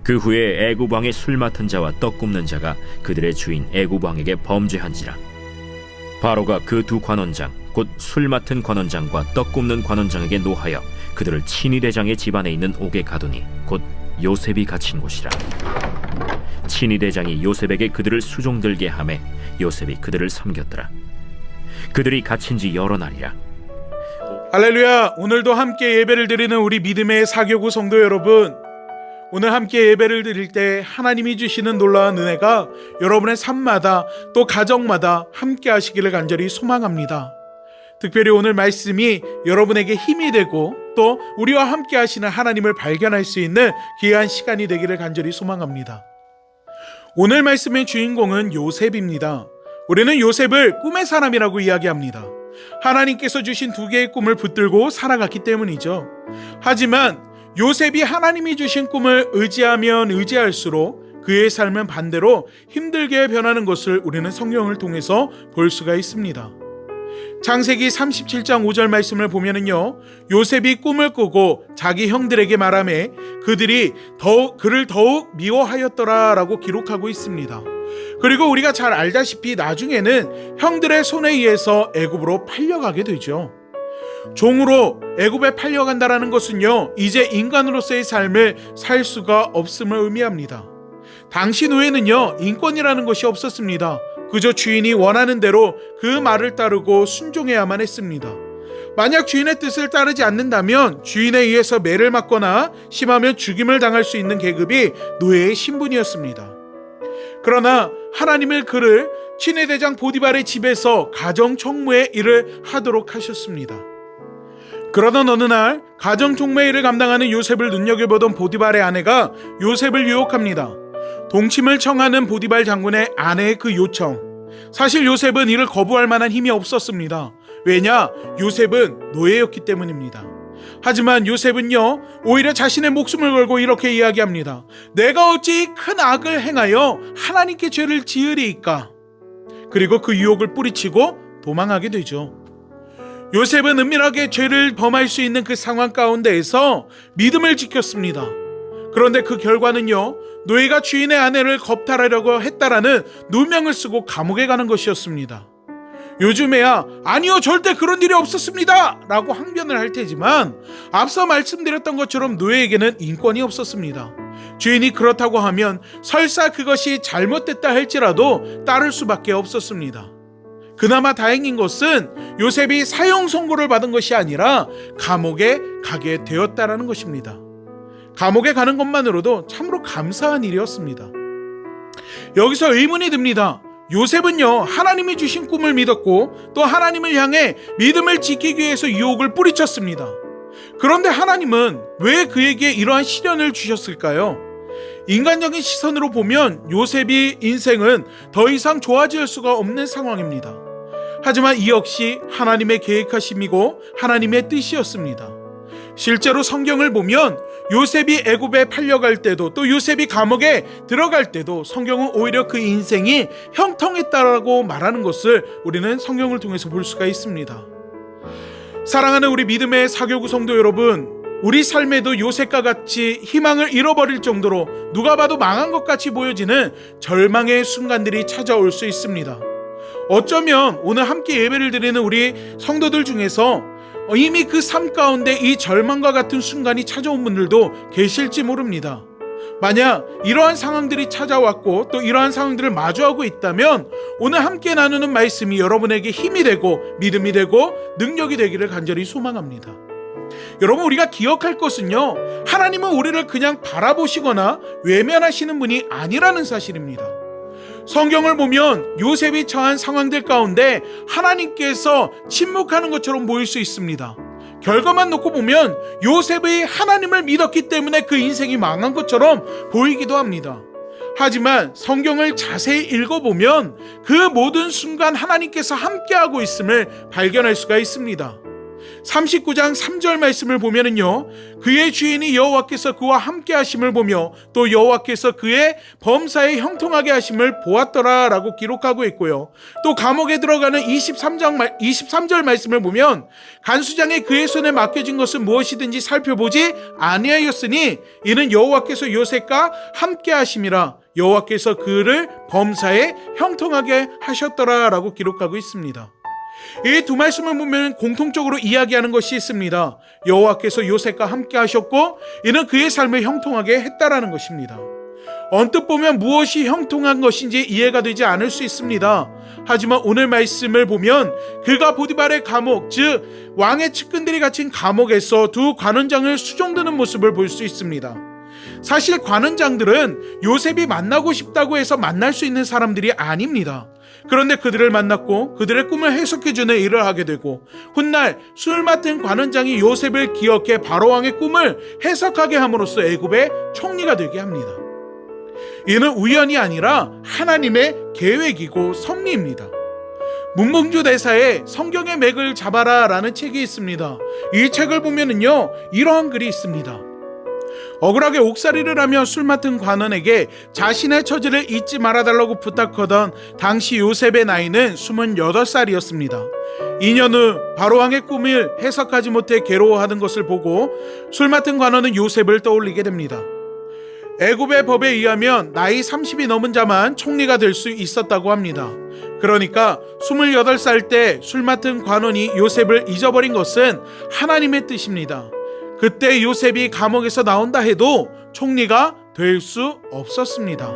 그 후에 애굽 왕의 술 맡은 자와 떡 굽는 자가 그들의 주인 애굽 왕에게 범죄한지라. 바로가 그 두 관원장 곧 술 맡은 관원장과 떡 굽는 관원장에게 노하여 그들을 친위대장의 집안에 있는 옥에 가두니 곧 요셉이 갇힌 곳이라. 친위대장이 요셉에게 그들을 수종들게 하매 요셉이 그들을 섬겼더라. 그들이 갇힌 지 여러 날이라. 할렐루야. 오늘도 함께 예배를 드리는 우리 믿음의 사교구 성도 여러분, 오늘 함께 예배를 드릴 때 하나님이 주시는 놀라운 은혜가 여러분의 삶마다 또 가정마다 함께 하시기를 간절히 소망합니다. 특별히 오늘 말씀이 여러분에게 힘이 되고 또 우리와 함께 하시는 하나님을 발견할 수 있는 귀한 시간이 되기를 간절히 소망합니다. 오늘 말씀의 주인공은 요셉입니다. 우리는 요셉을 꿈의 사람이라고 이야기합니다. 하나님께서 주신 두 개의 꿈을 붙들고 살아갔기 때문이죠. 하지만 요셉이 하나님이 주신 꿈을 의지하면 의지할수록 그의 삶은 반대로 힘들게 변하는 것을 우리는 성경을 통해서 볼 수가 있습니다. 창세기 37장 5절 말씀을 보면은요, 요셉이 꿈을 꾸고 자기 형들에게 말하매 그들이 그를 더욱 미워하였더라 라고 기록하고 있습니다. 그리고 우리가 잘 알다시피 나중에는 형들의 손에 의해서 애굽으로 팔려가게 되죠. 종으로 애굽에 팔려간다라는 것은요, 이제 인간으로서의 삶을 살 수가 없음을 의미합니다. 당시 노예는요, 인권이라는 것이 없었습니다. 그저 주인이 원하는 대로 그 말을 따르고 순종해야만 했습니다. 만약 주인의 뜻을 따르지 않는다면 주인에 의해서 매를 맞거나 심하면 죽임을 당할 수 있는 계급이 노예의 신분이었습니다. 그러나 하나님은 그를 친위대장 보디발의 집에서 가정총무의 일을 하도록 하셨습니다. 그러던 어느 날 가정총무의 일을 감당하는 요셉을 눈여겨보던 보디발의 아내가 요셉을 유혹합니다. 동침을 청하는 보디발 장군의 아내의 그 요청, 사실 요셉은 이를 거부할 만한 힘이 없었습니다. 왜냐? 요셉은 노예였기 때문입니다. 하지만 요셉은요, 오히려 자신의 목숨을 걸고 이렇게 이야기합니다. 내가 어찌 큰 악을 행하여 하나님께 죄를 지으리이까? 그리고 그 유혹을 뿌리치고 도망하게 되죠. 요셉은 은밀하게 죄를 범할 수 있는 그 상황 가운데에서 믿음을 지켰습니다. 그런데 그 결과는요, 노예가 주인의 아내를 겁탈하려고 했다라는 누명을 쓰고 감옥에 가는 것이었습니다. 요즘에야 아니요, 절대 그런 일이 없었습니다 라고 항변을 할 테지만 앞서 말씀드렸던 것처럼 노예에게는 인권이 없었습니다. 주인이 그렇다고 하면 설사 그것이 잘못됐다 할지라도 따를 수밖에 없었습니다. 그나마 다행인 것은 요셉이 사형 선고를 받은 것이 아니라 감옥에 가게 되었다라는 것입니다. 감옥에 가는 것만으로도 참으로 감사한 일이었습니다. 여기서 의문이 듭니다. 요셉은요, 하나님이 주신 꿈을 믿었고 또 하나님을 향해 믿음을 지키기 위해서 유혹을 뿌리쳤습니다. 그런데 하나님은 왜 그에게 이러한 시련을 주셨을까요? 인간적인 시선으로 보면 요셉의 인생은 더 이상 좋아질 수가 없는 상황입니다. 하지만 이 역시 하나님의 계획하심이고 하나님의 뜻이었습니다. 실제로 성경을 보면 요셉이 애굽에 팔려갈 때도 또 요셉이 감옥에 들어갈 때도 성경은 오히려 그 인생이 형통했다라고 말하는 것을 우리는 성경을 통해서 볼 수가 있습니다. 사랑하는 우리 믿음의 사교구 성도 여러분, 우리 삶에도 요셉과 같이 희망을 잃어버릴 정도로 누가 봐도 망한 것 같이 보여지는 절망의 순간들이 찾아올 수 있습니다. 어쩌면 오늘 함께 예배를 드리는 우리 성도들 중에서 이미 그 삶 가운데 이 절망과 같은 순간이 찾아온 분들도 계실지 모릅니다. 만약 이러한 상황들이 찾아왔고 또 이러한 상황들을 마주하고 있다면 오늘 함께 나누는 말씀이 여러분에게 힘이 되고 믿음이 되고 능력이 되기를 간절히 소망합니다. 여러분, 우리가 기억할 것은요, 하나님은 우리를 그냥 바라보시거나 외면하시는 분이 아니라는 사실입니다. 성경을 보면 요셉이 처한 상황들 가운데 하나님께서 침묵하는 것처럼 보일 수 있습니다. 결과만 놓고 보면 요셉이 하나님을 믿었기 때문에 그 인생이 망한 것처럼 보이기도 합니다. 하지만 성경을 자세히 읽어보면 그 모든 순간 하나님께서 함께하고 있음을 발견할 수가 있습니다. 39장 3절 말씀을 보면은요, 그의 주인이 여호와께서 그와 함께 하심을 보며 또 여호와께서 그의 범사에 형통하게 하심을 보았더라 라고 기록하고 있고요. 또 감옥에 들어가는 23절 말씀을 보면 간수장이 그의 손에 맡겨진 것은 무엇이든지 살펴보지 아니하였으니 이는 여호와께서 요셉과 함께 하심이라, 여호와께서 그를 범사에 형통하게 하셨더라 라고 기록하고 있습니다. 이 두 말씀을 보면 공통적으로 이야기하는 것이 있습니다. 여호와께서 요셉과 함께 하셨고 이는 그의 삶을 형통하게 했다라는 것입니다. 언뜻 보면 무엇이 형통한 것인지 이해가 되지 않을 수 있습니다. 하지만 오늘 말씀을 보면 그가 보디발의 감옥, 즉 왕의 측근들이 갇힌 감옥에서 두 관원장을 수종드는 모습을 볼 수 있습니다. 사실 관원장들은 요셉이 만나고 싶다고 해서 만날 수 있는 사람들이 아닙니다. 그런데 그들을 만났고 그들의 꿈을 해석해주는 일을 하게 되고, 훗날 술 맡은 관원장이 요셉을 기억해 바로왕의 꿈을 해석하게 함으로써 애굽의 총리가 되게 합니다. 이는 우연이 아니라 하나님의 계획이고 섭리입니다. 문봉주 대사의 성경의 맥을 잡아라 라는 책이 있습니다. 이 책을 보면은요, 이러한 글이 있습니다. 억울하게 옥살이를 하며 술 맡은 관원에게 자신의 처지를 잊지 말아달라고 부탁하던 당시 요셉의 나이는 28살이었습니다. 2년 후 바로왕의 꿈을 해석하지 못해 괴로워하는 것을 보고 술 맡은 관원은 요셉을 떠올리게 됩니다. 애굽의 법에 의하면 나이 30이 넘은 자만 총리가 될 수 있었다고 합니다. 그러니까 28살 때 술 맡은 관원이 요셉을 잊어버린 것은 하나님의 뜻입니다. 그때 요셉이 감옥에서 나온다 해도 총리가 될 수 없었습니다.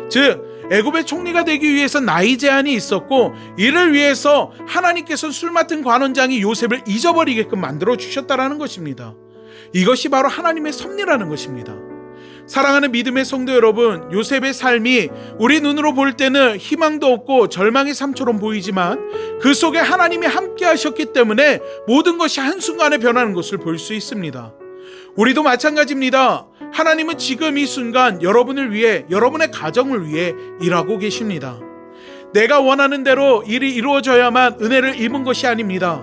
즉 애굽의 총리가 되기 위해서 나이 제한이 있었고, 이를 위해서 하나님께서 술 맡은 관원장이 요셉을 잊어버리게끔 만들어 주셨다라는 것입니다. 이것이 바로 하나님의 섭리라는 것입니다. 사랑하는 믿음의 성도 여러분, 요셉의 삶이 우리 눈으로 볼 때는 희망도 없고 절망의 삶처럼 보이지만 그 속에 하나님이 함께 하셨기 때문에 모든 것이 한순간에 변하는 것을 볼 수 있습니다. 우리도 마찬가지입니다. 하나님은 지금 이 순간 여러분을 위해, 여러분의 가정을 위해 일하고 계십니다. 내가 원하는 대로 일이 이루어져야만 은혜를 입은 것이 아닙니다.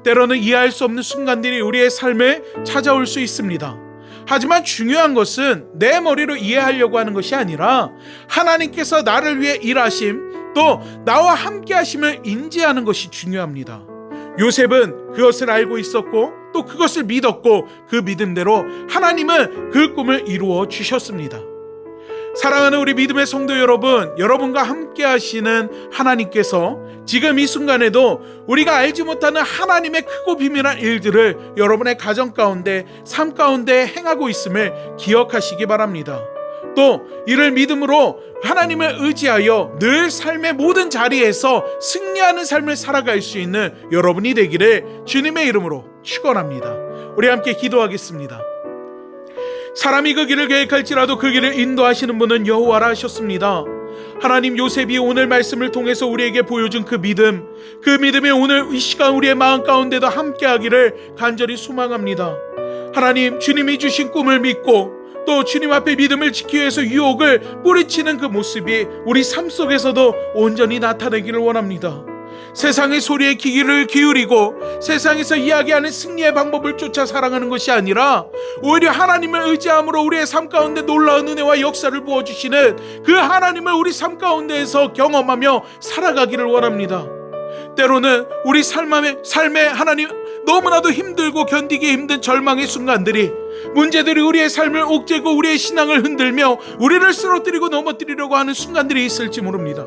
때로는 이해할 수 없는 순간들이 우리의 삶에 찾아올 수 있습니다. 하지만 중요한 것은 내 머리로 이해하려고 하는 것이 아니라 하나님께서 나를 위해 일하심, 또 나와 함께 하심을 인지하는 것이 중요합니다. 요셉은 그것을 알고 있었고 또 그것을 믿었고 그 믿음대로 하나님은 그 꿈을 이루어 주셨습니다. 사랑하는 우리 믿음의 성도 여러분, 여러분과 함께 하시는 하나님께서 지금 이 순간에도 우리가 알지 못하는 하나님의 크고 비밀한 일들을 여러분의 가정 가운데, 삶 가운데 행하고 있음을 기억하시기 바랍니다. 또 이를 믿음으로 하나님을 의지하여 늘 삶의 모든 자리에서 승리하는 삶을 살아갈 수 있는 여러분이 되기를 주님의 이름으로 축원합니다. 우리 함께 기도하겠습니다. 사람이 그 길을 계획할지라도 그 길을 인도하시는 분은 여호와라 하셨습니다. 하나님, 요셉이 오늘 말씀을 통해서 우리에게 보여준 그 믿음이 오늘 이 시간 우리의 마음 가운데도 함께하기를 간절히 소망합니다. 하나님, 주님이 주신 꿈을 믿고 또 주님 앞에 믿음을 지키기 위해서 유혹을 뿌리치는 그 모습이 우리 삶 속에서도 온전히 나타나기를 원합니다. 세상의 소리에 귀를 기울이고 세상에서 이야기하는 승리의 방법을 쫓아 살아가는 것이 아니라 오히려 하나님을 의지함으로 우리의 삶 가운데 놀라운 은혜와 역사를 부어주시는 그 하나님을 우리 삶 가운데에서 경험하며 살아가기를 원합니다. 때로는 우리 삶에 하나님 너무나도 힘들고 견디기 힘든 절망의 순간들이, 문제들이 우리의 삶을 옥죄고 우리의 신앙을 흔들며 우리를 쓰러뜨리고 넘어뜨리려고 하는 순간들이 있을지 모릅니다.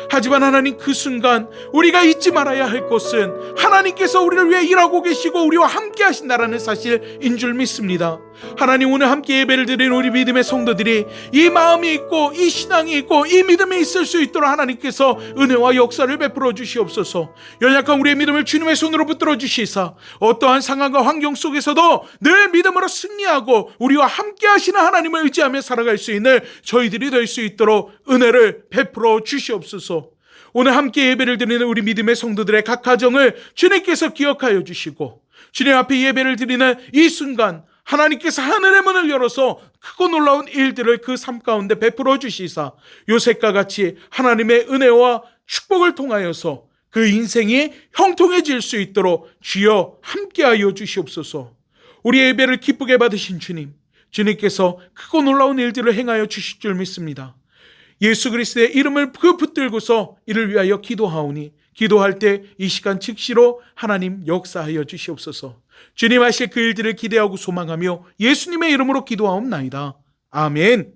하지만 하나님, 그 순간 우리가 잊지 말아야 할 것은 하나님께서 우리를 위해 일하고 계시고 우리와 함께 하신다라는 사실인 줄 믿습니다. 하나님, 오늘 함께 예배를 드리는 우리 믿음의 성도들이 이 마음이 있고 이 신앙이 있고 이 믿음이 있을 수 있도록 하나님께서 은혜와 역사를 베풀어 주시옵소서. 연약한 우리의 믿음을 주님의 손으로 붙들어 주시사 어떠한 상황과 환경 속에서도 늘 믿음으로 승리하고 우리와 함께 하시는 하나님을 의지하며 살아갈 수 있는 저희들이 될 수 있도록 은혜를 베풀어 주시옵소서. 오늘 함께 예배를 드리는 우리 믿음의 성도들의 각 가정을 주님께서 기억하여 주시고, 주님 앞에 예배를 드리는 이 순간 하나님께서 하늘의 문을 열어서 크고 놀라운 일들을 그 삶 가운데 베풀어 주시사 요셉과 같이 하나님의 은혜와 축복을 통하여서 그 인생이 형통해질 수 있도록 주여 함께하여 주시옵소서. 우리 예배를 기쁘게 받으신 주님, 주님께서 크고 놀라운 일들을 행하여 주실 줄 믿습니다. 예수 그리스도의 이름을 그 붙들고서 이를 위하여 기도하오니 기도할 때 이 시간 즉시로 하나님 역사하여 주시옵소서. 주님 하실 그 일들을 기대하고 소망하며 예수님의 이름으로 기도하옵나이다. 아멘.